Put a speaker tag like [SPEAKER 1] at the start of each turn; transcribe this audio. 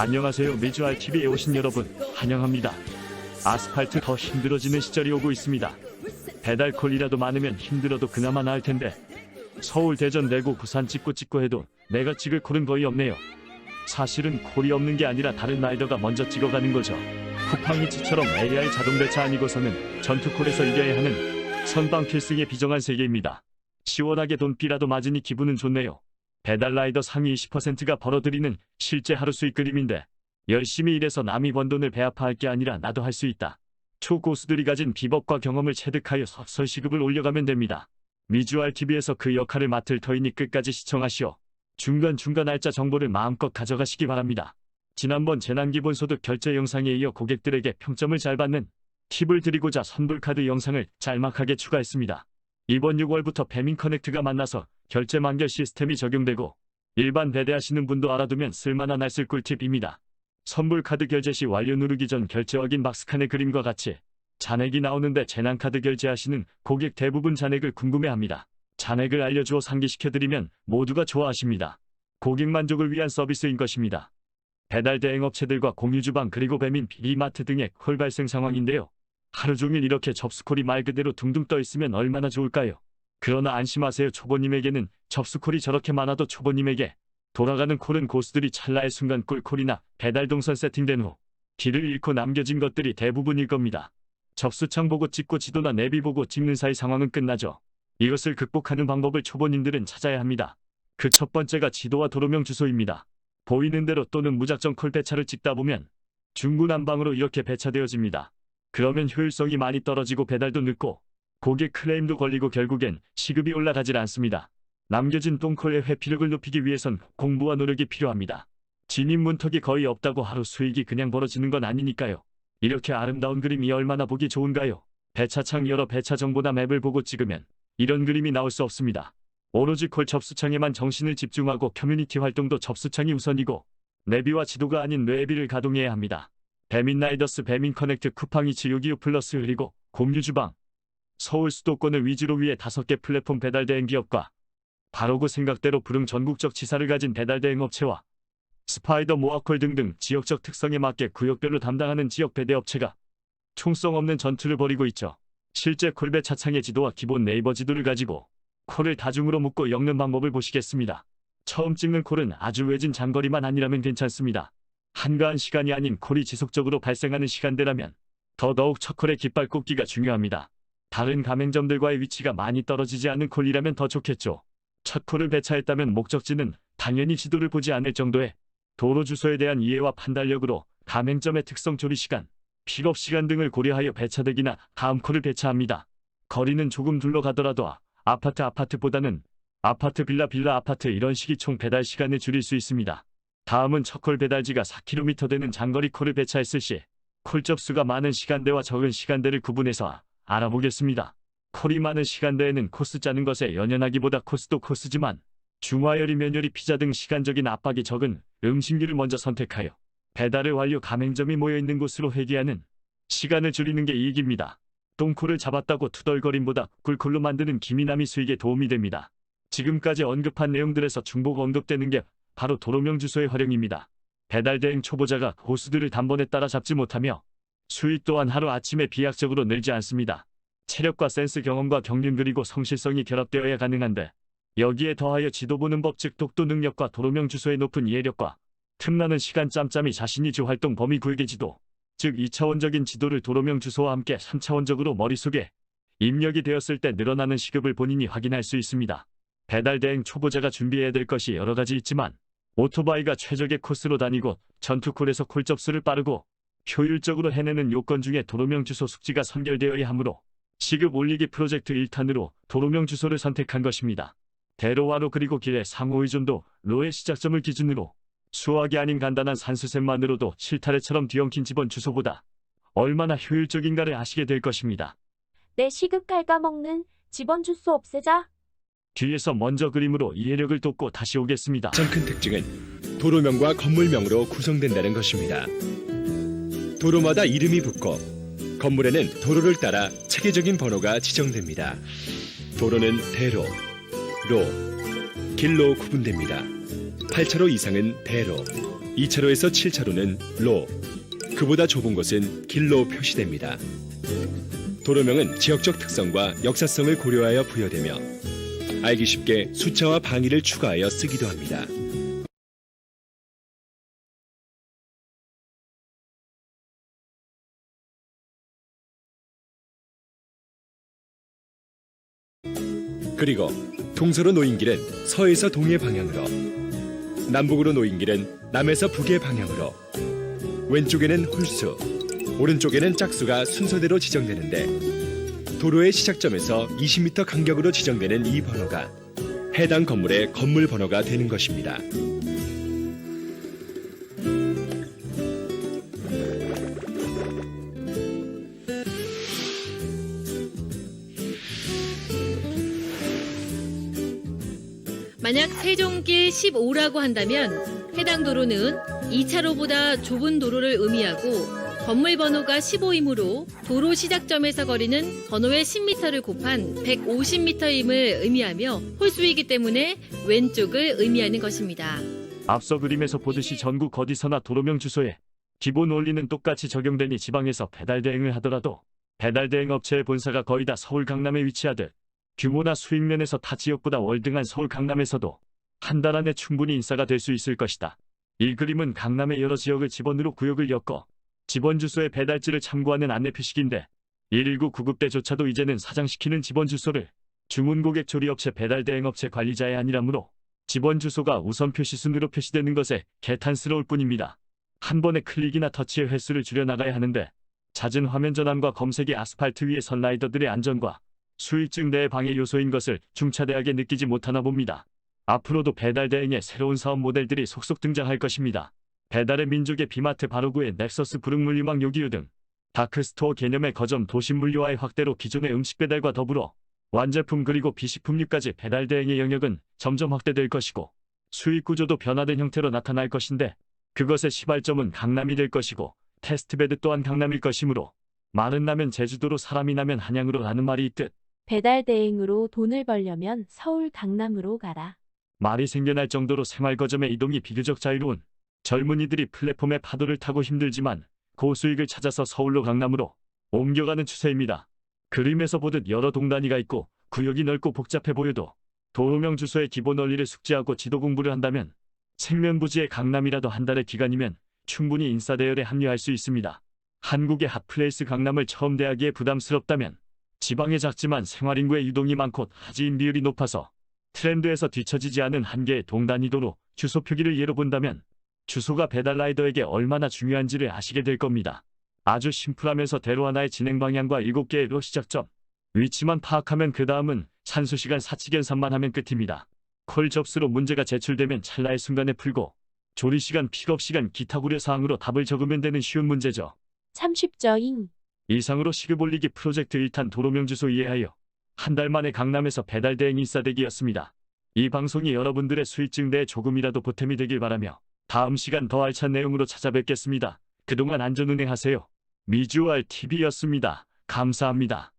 [SPEAKER 1] 안녕하세요. 미주알TV에 오신 여러분 환영합니다. 아스팔트 더 힘들어지는 시절이 오고 있습니다. 배달콜이라도 많으면 힘들어도 그나마 나을 텐데 서울, 대전, 대구, 부산 찍고 해도 내가 찍을 콜은 거의 없네요. 사실은 콜이 없는 게 아니라 다른 라이더가 먼저 찍어가는 거죠. 쿠팡이츠처럼 AI 자동 배차 아니고서는 전투콜에서 이겨야 하는 선방 필승의 비정한 세계입니다. 시원하게 돈비라도 맞으니 기분은 좋네요. 배달 라이더 상위 20%가 벌어들이는 실제 하루 수익 그림인데 열심히 일해서 남이 번 돈을 배아파할 게 아니라 나도 할 수 있다. 초고수들이 가진 비법과 경험을 체득하여 석설 시급을 올려가면 됩니다. 미주알TV에서 그 역할을 맡을 터이니 끝까지 시청하시오. 중간중간 알짜 정보를 마음껏 가져가시기 바랍니다. 지난번 재난기본소득 결제 영상에 이어 고객들에게 평점을 잘 받는 팁을 드리고자 선불카드 영상을 짤막하게 추가했습니다. 이번 6월부터 배민커넥트가 만나서 결제 만결 시스템이 적용되고 일반 배대하시는 분도 알아두면 쓸만한 알쓸 꿀팁입니다. 선불카드 결제 시 완료 누르기 전 결제 확인 박스칸의 그림과 같이 잔액이 나오는데 재난카드 결제하시는 고객 대부분 잔액을 궁금해합니다. 잔액을 알려주어 상기시켜드리면 모두가 좋아하십니다. 고객 만족을 위한 서비스인 것입니다. 배달 대행업체들과 공유주방 그리고 배민, 비리마트 등의 콜 발생 상황인데요. 하루 종일 이렇게 접수콜이 말 그대로 둥둥 떠 있으면 얼마나 좋을까요? 그러나 안심하세요. 초보님에게는 접수콜이 저렇게 많아도 초보님에게 돌아가는 콜은 고수들이 찰나의 순간 꿀콜이나 배달 동선 세팅된 후 길을 잃고 남겨진 것들이 대부분일 겁니다. 접수창 보고 찍고 지도나 내비 보고 찍는 사이 상황은 끝나죠. 이것을 극복하는 방법을 초보님들은 찾아야 합니다. 그 첫 번째가 지도와 도로명 주소입니다. 보이는 대로 또는 무작정 콜 배차를 찍다 보면 중구난방으로 이렇게 배차되어집니다. 그러면 효율성이 많이 떨어지고 배달도 늦고 고객 클레임도 걸리고 결국엔 시급이 올라가질 않습니다. 남겨진 똥콜의 회피력을 높이기 위해선 공부와 노력이 필요합니다. 진입 문턱이 거의 없다고 하루 수익이 그냥 벌어지는 건 아니니까요. 이렇게 아름다운 그림이 얼마나 보기 좋은가요? 배차창 열어 배차 정보나 맵을 보고 찍으면 이런 그림이 나올 수 없습니다. 오로지 콜 접수창에만 정신을 집중하고 커뮤니티 활동도 접수창이 우선이고 내비와 지도가 아닌 뇌비를 가동해야 합니다. 배민라이더스, 배민커넥트, 쿠팡이츠, 요기요 플러스 그리고 공유주방. 서울 수도권을 위주로 위에 5개 플랫폼 배달 대행 기업과 바로 그 생각대로 부릉 전국적 지사를 가진 배달 대행 업체와 스파이더, 모아콜 등등 지역적 특성에 맞게 구역별로 담당하는 지역 배대 업체가 총성 없는 전투를 벌이고 있죠. 실제 콜 배차창의 지도와 기본 네이버 지도를 가지고 콜을 다중으로 묶고 엮는 방법을 보시겠습니다. 처음 찍는 콜은 아주 외진 장거리만 아니라면 괜찮습니다. 한가한 시간이 아닌 콜이 지속적으로 발생하는 시간대라면 더더욱 첫 콜의 깃발 꽂기가 중요합니다. 다른 가맹점들과의 위치가 많이 떨어지지 않는 콜이라면 더 좋겠죠. 첫 콜을 배차했다면 목적지는 당연히 지도를 보지 않을 정도의 도로 주소에 대한 이해와 판단력으로 가맹점의 특성, 조리시간, 픽업시간 등을 고려하여 배차대기나 다음 콜을 배차합니다. 거리는 조금 둘러가더라도 아파트보다는 아파트, 빌라, 아파트 이런 식이 총 배달 시간을 줄일 수 있습니다. 다음은 첫 콜 배달지가 4km 되는 장거리 콜을 배차했을 시 콜 접수가 많은 시간대와 적은 시간대를 구분해서 알아보겠습니다. 콜이 많은 시간대에는 코스 짜는 것에 연연하기보다 코스도 코스지만 중화요리, 면요리, 피자 등 시간적인 압박이 적은 음식류를 먼저 선택하여 배달을 완료 가맹점이 모여있는 곳으로 회귀하는 시간을 줄이는 게 이익입니다. 똥콜을 잡았다고 투덜거림보다 꿀콜로 만드는 기미남이 수익에 도움이 됩니다. 지금까지 언급한 내용들에서 중복 언급되는 게 바로 도로명 주소의 활용입니다. 배달 대행 초보자가 고수들을 단번에 따라잡지 못하며 수익 또한 하루아침에 비약적으로 늘지 않습니다. 체력과 센스, 경험과 경륜 그리고 성실성이 결합되어야 가능한데 여기에 더하여 지도 보는 법, 즉 독도 능력과 도로명 주소의 높은 이해력과 틈나는 시간 짬짬이 자신이 주 활동 범위 구역의 지도, 즉 2차원적인 지도를 도로명 주소와 함께 3차원적으로 머릿속에 입력이 되었을 때 늘어나는 시급을 본인이 확인할 수 있습니다. 배달 대행 초보자가 준비해야 될 것이 여러 가지 있지만 오토바이가 최적의 코스로 다니고 전투콜에서 콜 접수를 빠르고 효율적으로 해내는 요건 중에 도로명 주소 숙지가 선결되어야 하므로 시급 올리기 프로젝트 1탄으로 도로명 주소를 선택한 것입니다. 대로와로 그리고 길의 상호의존도 로의 시작점을 기준으로 수학이 아닌 간단한 산수셈만으로도 실타래처럼 뒤엉킨 집원 주소보다 얼마나 효율적인가를 아시게 될 것입니다.
[SPEAKER 2] 내 시급 갉아먹는 집원 주소 없애자.
[SPEAKER 1] 뒤에서 먼저 그림으로 이해력을 돋고 다시 오겠습니다.
[SPEAKER 3] 가장 큰 특징은 도로명과 건물명으로 구성된다는 것입니다. 도로마다 이름이 붙고 건물에는 도로를 따라 체계적인 번호가 지정됩니다. 도로는 대로, 로, 길로 구분됩니다. 8차로 이상은 대로, 2차로에서 7차로는 로, 그보다 좁은 곳은 길로 표시됩니다. 도로명은 지역적 특성과 역사성을 고려하여 부여되며 알기 쉽게 숫자와 방위를 추가하여 쓰기도 합니다. 그리고 동서로 놓인 길은 서에서 동해 방향으로, 남북으로 놓인 길은 남에서 북의 방향으로, 왼쪽에는 홀수, 오른쪽에는 짝수가 순서대로 지정되는데 도로의 시작점에서 20m 간격으로 지정되는 이 번호가 해당 건물의 건물 번호가 되는 것입니다.
[SPEAKER 4] 만약 세종길 15라고 한다면 해당 도로는 2차로보다 좁은 도로를 의미하고 건물 번호가 15이므로 도로 시작점에서 거리는 번호의 10m를 곱한 150m임을 의미하며 홀수이기 때문에 왼쪽을 의미하는 것입니다.
[SPEAKER 1] 앞서 그림에서 보듯이 전국 어디서나 도로명 주소에 기본 원리는 똑같이 적용되니 지방에서 배달 대행을 하더라도 배달 대행 업체의 본사가 거의 다 서울 강남에 위치하듯 규모나 수익 면에서 타 지역보다 월등한 서울 강남에서도 한 달 안에 충분히 인싸가 될 수 있을 것이다. 이 그림은 강남의 여러 지역을 지번으로 구역을 엮어 지번 주소의 배달지를 참고하는 안내 표식인데 119 구급대조차도 이제는 사장시키는 지번 주소를 주문 고객 조리업체 배달 대행업체 관리자의 아니라므로 지번 주소가 우선 표시 순으로 표시되는 것에 개탄스러울 뿐입니다. 한 번의 클릭이나 터치의 횟수를 줄여나가야 하는데 잦은 화면 전환과 검색이 아스팔트 위에 선 라이더들의 안전과 수익증 내의 방해 요소인 것을 중차대하게 느끼지 못하나 봅니다. 앞으로도 배달 대행의 새로운 사업 모델들이 속속 등장할 것입니다. 배달의 민족의 비마트 바로구의 넥서스 부릉물류망 요기요 등 다크스토어 개념의 거점 도심물류와의 확대로 기존의 음식 배달과 더불어 완제품 그리고 비식품류까지 배달 대행의 영역은 점점 확대될 것이고 수익 구조도 변화된 형태로 나타날 것인데 그것의 시발점은 강남이 될 것이고 테스트베드 또한 강남일 것이므로 말은 나면 제주도로 사람이 나면 한양으로 라는 말이 있듯
[SPEAKER 2] 배달 대행으로 돈을 벌려면 서울 강남으로 가라.
[SPEAKER 1] 말이 생겨날 정도로 생활 거점의 이동이 비교적 자유로운 젊은이들이 플랫폼의 파도를 타고 힘들지만 고수익을 찾아서 서울로 강남으로 옮겨가는 추세입니다. 그림에서 보듯 여러 동단위가 있고 구역이 넓고 복잡해 보여도 도로명 주소의 기본 원리를 숙지하고 지도 공부를 한다면 생면부지의 강남이라도 한 달의 기간이면 충분히 인싸대열에 합류할 수 있습니다. 한국의 핫플레이스 강남을 처음 대하기에 부담스럽다면 지방에 작지만 생활인구의 유동이 많고 하지인 비율이 높아서 트렌드에서 뒤처지지 않은 한 개의 동단위 도로 주소 표기를 예로 본다면 주소가 배달 라이더에게 얼마나 중요한지를 아시게 될 겁니다. 아주 심플하면서 대로 하나의 진행 방향과 7개의 로 시작점, 위치만 파악하면 그 다음은 산수시간 사치 계산만 하면 끝입니다. 콜 접수로 문제가 제출되면 찰나의 순간에 풀고 조리시간, 픽업시간, 기타 고려사항으로 답을 적으면 되는 쉬운 문제죠.
[SPEAKER 2] 참 쉽죠잉.
[SPEAKER 1] 이상으로 시급 올리기 프로젝트 1탄 도로명 주소 이해하여 한 달 만에 강남에서 배달 대행 인싸되기였습니다. 이 방송이 여러분들의 수익 증대에 조금이라도 보탬이 되길 바라며 다음 시간 더 알찬 내용으로 찾아뵙겠습니다. 그동안 안전운행하세요. 미주알 TV였습니다. 감사합니다.